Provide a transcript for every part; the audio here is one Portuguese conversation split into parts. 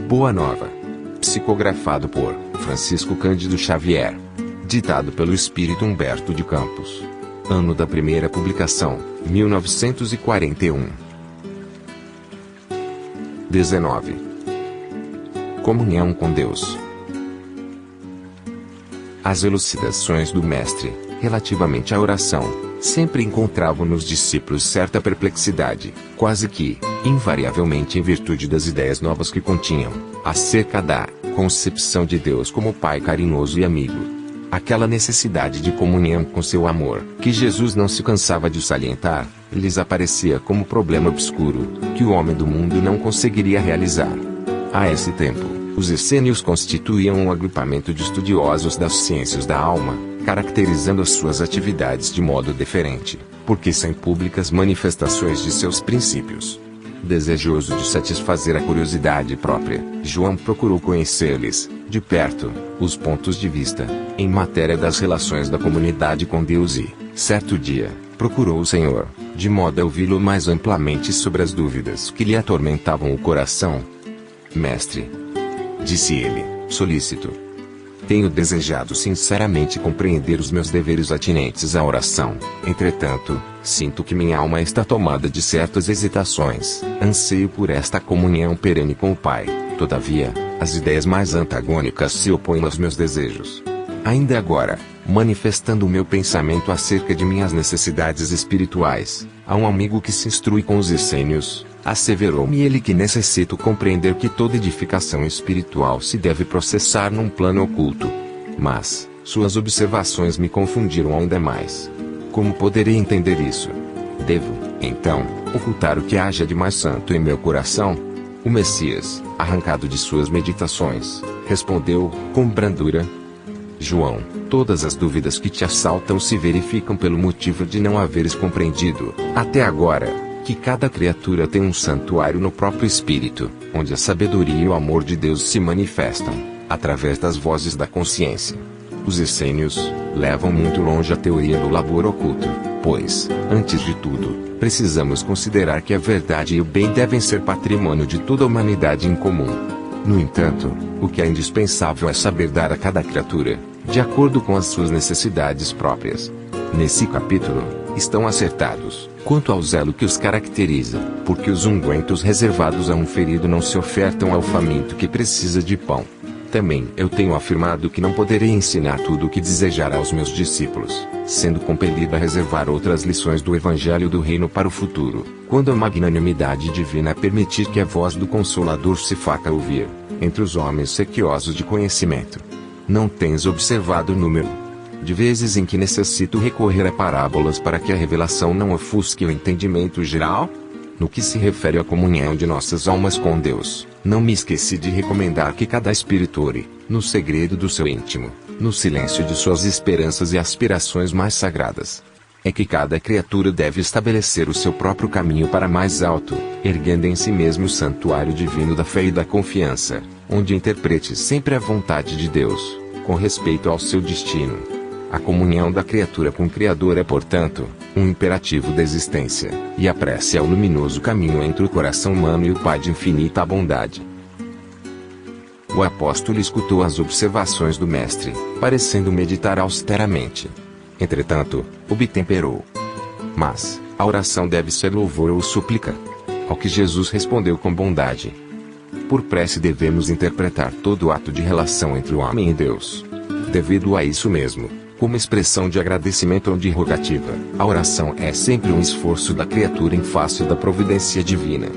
Boa Nova. Psicografado por Francisco Cândido Xavier. Ditado pelo Espírito Humberto de Campos. Ano da primeira publicação, 1941. 19. Comunhão com Deus. As elucidações do Mestre, relativamente à oração, sempre encontravam nos discípulos certa perplexidade, quase que, invariavelmente em virtude das ideias novas que continham, acerca da concepção de Deus como Pai carinhoso e amigo. Aquela necessidade de comunhão com seu amor, que Jesus não se cansava de salientar, lhes aparecia como problema obscuro, que o homem do mundo não conseguiria realizar. A esse tempo, os essênios constituíam um agrupamento de estudiosos das ciências da alma, caracterizando as suas atividades de modo diferente, porque sem públicas manifestações de seus princípios. Desejoso de satisfazer a curiosidade própria, João procurou conhecer-lhes, de perto, os pontos de vista, em matéria das relações da comunidade com Deus e, certo dia, procurou o Senhor, de modo a ouvi-lo mais amplamente sobre as dúvidas que lhe atormentavam o coração. Mestre, disse ele, solícito, tenho desejado sinceramente compreender os meus deveres atinentes à oração. Entretanto, sinto que minha alma está tomada de certas hesitações. Anseio por esta comunhão perene com o Pai. Todavia, as ideias mais antagônicas se opõem aos meus desejos. Ainda agora, manifestando o meu pensamento acerca de minhas necessidades espirituais, a um amigo que se instrui com os essênios, asseverou-me ele que necessito compreender que toda edificação espiritual se deve processar num plano oculto. Mas, suas observações me confundiram ainda mais. Como poderei entender isso? Devo, então, ocultar o que haja de mais santo em meu coração? O Messias, arrancado de suas meditações, respondeu, com brandura: João, todas as dúvidas que te assaltam se verificam pelo motivo de não haveres compreendido, até agora, que cada criatura tem um santuário no próprio espírito, onde a sabedoria e o amor de Deus se manifestam, através das vozes da consciência. Os essênios levam muito longe a teoria do labor oculto, pois, antes de tudo, precisamos considerar que a verdade e o bem devem ser patrimônio de toda a humanidade em comum. No entanto, o que é indispensável é saber dar a cada criatura, de acordo com as suas necessidades próprias. Nesse capítulo, estão acertados, quanto ao zelo que os caracteriza, porque os ungüentos reservados a um ferido não se ofertam ao faminto que precisa de pão. Também eu tenho afirmado que não poderei ensinar tudo o que desejar aos meus discípulos, sendo compelido a reservar outras lições do Evangelho do Reino para o futuro, quando a magnanimidade divina permitir que a voz do Consolador se faça ouvir, entre os homens sequiosos de conhecimento. Não tens observado o número de vezes em que necessito recorrer a parábolas para que a revelação não ofusque o entendimento geral? No que se refere à comunhão de nossas almas com Deus, não me esqueci de recomendar que cada espírito ore, no segredo do seu íntimo, no silêncio de suas esperanças e aspirações mais sagradas. É que cada criatura deve estabelecer o seu próprio caminho para mais alto, erguendo em si mesmo o santuário divino da fé e da confiança, onde interprete sempre a vontade de Deus, com respeito ao seu destino. A comunhão da criatura com o Criador é, portanto, um imperativo da existência, e a prece é o luminoso caminho entre o coração humano e o Pai de infinita bondade. O apóstolo escutou as observações do Mestre, parecendo meditar austeramente. Entretanto, obtemperou. Mas, a oração deve ser louvor ou súplica? Ao que Jesus respondeu com bondade: por prece devemos interpretar todo o ato de relação entre o homem e Deus. Devido a isso mesmo, como expressão de agradecimento ou de rogativa, a oração é sempre um esforço da criatura em face da providência divina.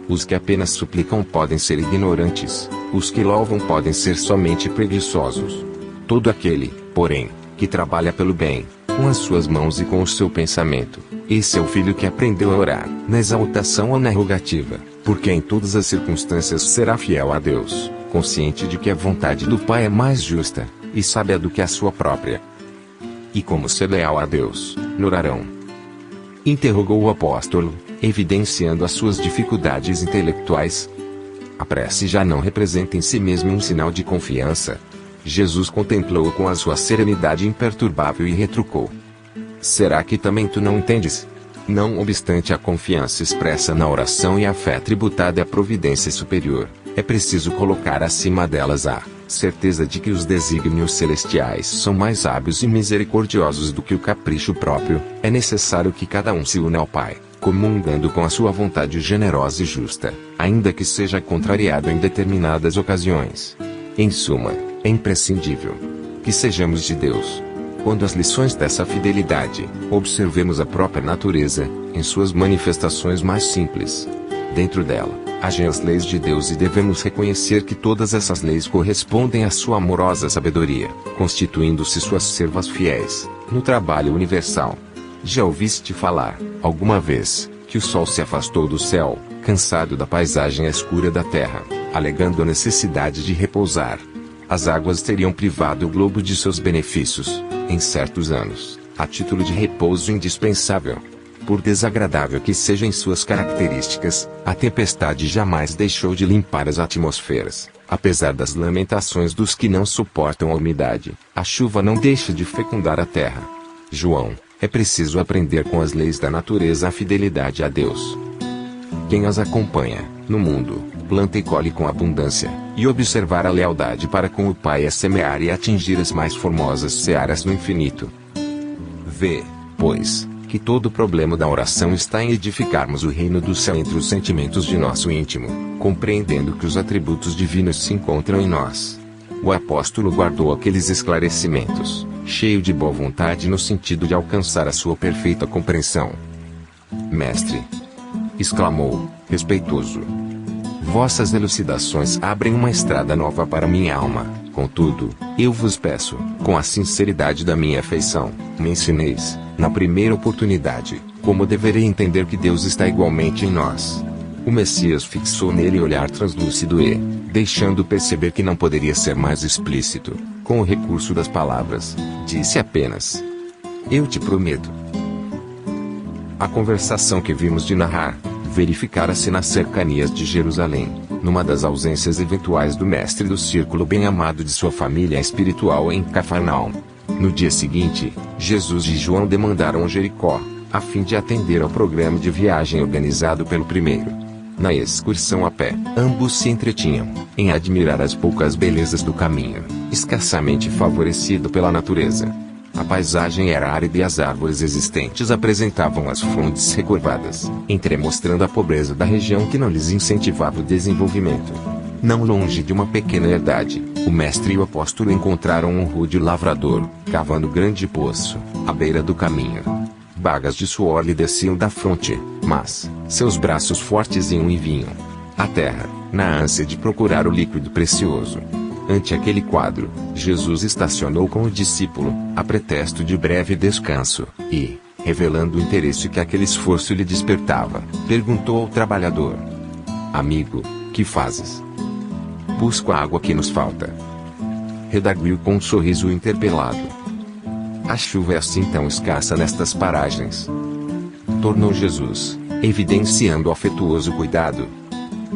Os que apenas suplicam podem ser ignorantes, os que louvam podem ser somente preguiçosos. Todo aquele, porém, que trabalha pelo bem, com as suas mãos e com o seu pensamento, esse é o filho que aprendeu a orar, na exaltação ou na rogativa, porque em todas as circunstâncias será fiel a Deus, consciente de que a vontade do Pai é mais justa e sábia do que a sua própria. E como ser leal a Deus, no orarão? Interrogou o apóstolo, evidenciando as suas dificuldades intelectuais. A prece já não representa em si mesmo um sinal de confiança. Jesus contemplou-o com a sua serenidade imperturbável e retrucou: será que também tu não entendes? Não obstante a confiança expressa na oração e a fé tributada à providência superior, é preciso colocar acima delas a certeza de que os desígnios celestiais são mais sábios e misericordiosos do que o capricho próprio. É necessário que cada um se una ao Pai, comungando com a sua vontade generosa e justa, ainda que seja contrariado em determinadas ocasiões. Em suma, é imprescindível que sejamos de Deus. Quando as lições dessa fidelidade, observemos a própria natureza, em suas manifestações mais simples. Dentro dela, agem as leis de Deus e devemos reconhecer que todas essas leis correspondem à sua amorosa sabedoria, constituindo-se suas servas fiéis, no trabalho universal. Já ouviste falar, alguma vez, que o sol se afastou do céu, cansado da paisagem escura da terra, alegando a necessidade de repousar. As águas teriam privado o globo de seus benefícios, em certos anos, a título de repouso indispensável. Por desagradável que seja em suas características, a tempestade jamais deixou de limpar as atmosferas. Apesar das lamentações dos que não suportam a umidade, a chuva não deixa de fecundar a terra. João, é preciso aprender com as leis da natureza a fidelidade a Deus. Quem as acompanha, no mundo, planta e colhe com abundância, e observar a lealdade para com o Pai é semear e atingir as mais formosas searas no infinito. Vê, pois, que todo o problema da oração está em edificarmos o reino do céu entre os sentimentos de nosso íntimo, compreendendo que os atributos divinos se encontram em nós. O apóstolo guardou aqueles esclarecimentos, cheio de boa vontade no sentido de alcançar a sua perfeita compreensão. Mestre, exclamou, respeitoso, vossas elucidações abrem uma estrada nova para minha alma. Contudo, eu vos peço, com a sinceridade da minha afeição, me ensineis, na primeira oportunidade, como deverei entender que Deus está igualmente em nós. O Messias fixou nele olhar translúcido e, deixando perceber que não poderia ser mais explícito, com o recurso das palavras, disse apenas: eu te prometo. A conversação que vimos de narrar, verificara-se nas cercanias de Jerusalém, numa das ausências eventuais do mestre do círculo bem-amado de sua família espiritual em Cafarnaum. No dia seguinte, Jesus e João demandaram Jericó, a fim de atender ao programa de viagem organizado pelo primeiro. Na excursão a pé, ambos se entretinham em admirar as poucas belezas do caminho, escassamente favorecido pela natureza. A paisagem era árida e as árvores existentes apresentavam as frondes recurvadas, entremostrando a pobreza da região que não lhes incentivava o desenvolvimento. Não longe de uma pequena herdade, o mestre e o apóstolo encontraram um rude lavrador, cavando grande poço, à beira do caminho. Bagas de suor lhe desciam da fronte, mas seus braços fortes iam e vinham. A terra, na ânsia de procurar o líquido precioso. Ante aquele quadro, Jesus estacionou com o discípulo, a pretexto de breve descanso, e, revelando o interesse que aquele esforço lhe despertava, perguntou ao trabalhador: amigo, que fazes? Busco a água que nos falta. Redarguiu com um sorriso interpelado. A chuva é assim tão escassa nestas paragens? Tornou Jesus, evidenciando afetuoso cuidado.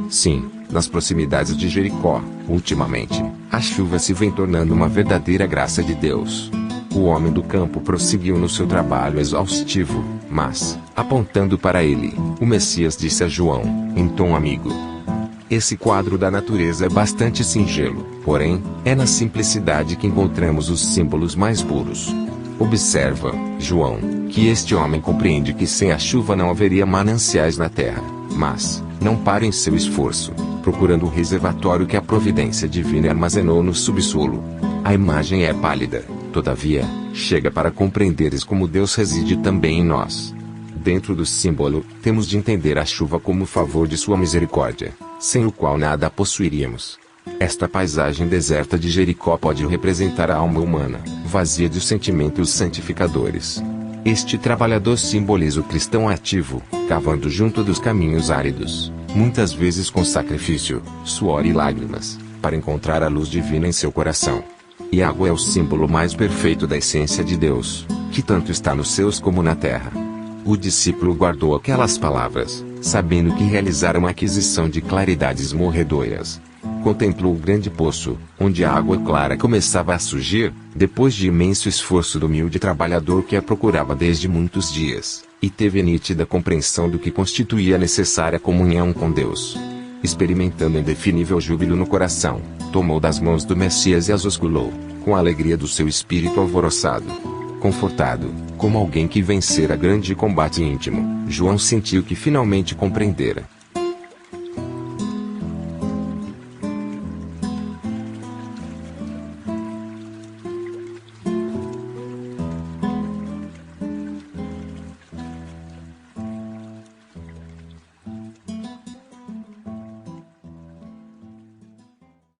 Sim, nas proximidades de Jericó, ultimamente, a chuva se vem tornando uma verdadeira graça de Deus. O homem do campo prosseguiu no seu trabalho exaustivo, mas, apontando para ele, o Messias disse a João, em tom amigo: esse quadro da natureza é bastante singelo, porém, é na simplicidade que encontramos os símbolos mais puros. Observa, João, que este homem compreende que sem a chuva não haveria mananciais na terra, mas não para em seu esforço, procurando o reservatório que a providência divina armazenou no subsolo. A imagem é pálida, todavia, chega para compreenderes como Deus reside também em nós. Dentro do símbolo, temos de entender a chuva como favor de sua misericórdia, sem o qual nada possuiríamos. Esta paisagem deserta de Jericó pode representar a alma humana, vazia de sentimentos santificadores. Este trabalhador simboliza o cristão ativo, cavando junto dos caminhos áridos, muitas vezes com sacrifício, suor e lágrimas, para encontrar a luz divina em seu coração. E a água é o símbolo mais perfeito da essência de Deus, que tanto está nos céus como na terra. O discípulo guardou aquelas palavras, sabendo que realizara uma aquisição de claridades morredoras. Contemplou o grande poço, onde a água clara começava a surgir, depois de imenso esforço do humilde trabalhador que a procurava desde muitos dias, e teve nítida compreensão do que constituía a necessária comunhão com Deus. Experimentando indefinível júbilo no coração, tomou das mãos do Messias e as osculou, com a alegria do seu espírito alvoroçado. Confortado, como alguém que vencera grande combate íntimo, João sentiu que finalmente compreendera,